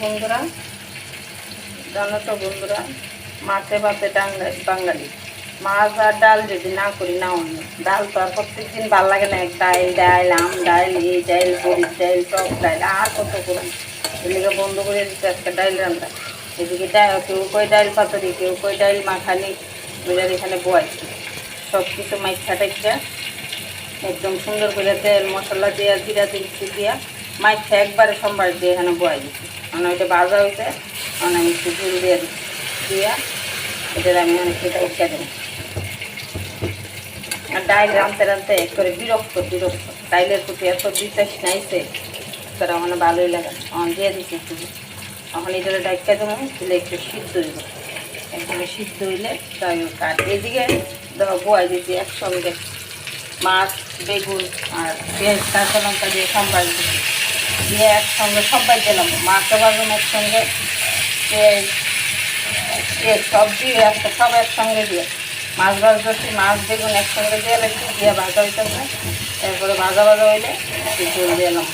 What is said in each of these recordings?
বন্ধুরা, জানো তো বন্ধুরা, মাছে ভাতে বাঙালি। মাছ আর ডাল যদি না করি না অন্য ডাল তো আর প্রত্যেকদিন ভাল লাগে না। ডাইল ডাইল আম ডাইল এই ডাইল বড়ির ডাইল টক ডাইল আর কত করুন। এদিকে বন্ধ করে দিচ্ছে আজকে ডাইল রান্না। এদিকে কেউ কই ডাইল পাতরি, কেউ কই ডাইল মাখানি, ওইটার এখানে বয়াইছি। সব কিছু মাইখা টাইখা একদম সুন্দর করে তেল মশলা দিয়া জিরা দিচ্ছি দিয়া মাইখা একবারে সম্বার দিয়ে এখানে বয়াই দিচ্ছি। মানে ওইটা ভাজা হয়েছে, মানে আমি একটু ঝুল দিয়ে দিচ্ছি দিয়া এটার আমি সেটা উঠে দেবো। আর ডাইল রাঁধতে রাঁধতে করে বিরক্ত ডাইলের প্রতি এত বিশ্বাস নাইছে, তারা মানে ভালোই লাগে। আমার দিয়ে দিচ্ছি একটু, এখন এটা ডাইকা দেবো, দিলে একটু সিদ্ধ হইব। একটু সিদ্ধ হইলে তাই কাঠ এদিকে বয়াই দিচ্ছি একসঙ্গে মাছ বেগুন আর পেঁয়াজ কাঁচা লঙ্কা দিয়ে সম্বাই দিচ্ছি, দিয়ে একসঙ্গে সবাই দিলাম। মাছও ভাজুন একসঙ্গে, পেঁয়াজ সব দিয়ে সব একসঙ্গে দিয়ে মাছ ভাজতেছি, মাছ বেগুন একসঙ্গে দিয়ে লাগছে, দিয়ে ভাজা হইতেছে। তারপরে ভাজা হইলে একটু ঝোল দিলাম।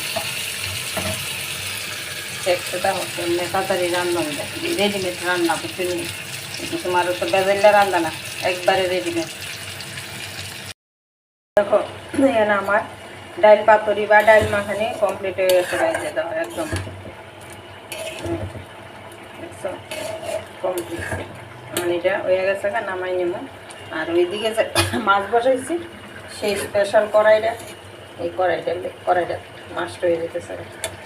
একসাথে হচ্ছে তাড়াতাড়ি রান্না হয়ে যায়, রেডিমেড রান্না বুঝতে নিই। কিন্তু তোমার তো বেজাইলে রান্না না, একবারে রেডিমেড। দেখো এখানে আমার ডাইল পাতুরি বা ডাইল মাখানি কমপ্লিট হয়ে গেছে। রাইজে দেওয়া একদম কমপ্লিট, মানে এটা হয়ে গেছে, নামাই নেব। আর ওইদিকে যে মাছ বসাইছি সেই স্পেশাল কড়াইটা, এই কড়াইটা মাছটা হয়ে যেতেছে।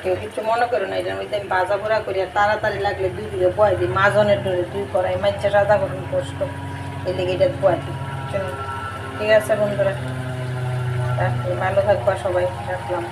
কেউ কিছু মনে করো না, এটার মধ্যে আমি ভাজা পোড়া করি। আর তাড়াতাড়ি লাগলে দুই দিকে বয় দিই, মাজনের ডরে দুই কড়াই মাইচা সাদা করুন কষ্ট, এই লেগে এটা বয় দিই। ঠিক আছে বন্ধুরা, ভালো থাকবা সবাই, রাখলাম।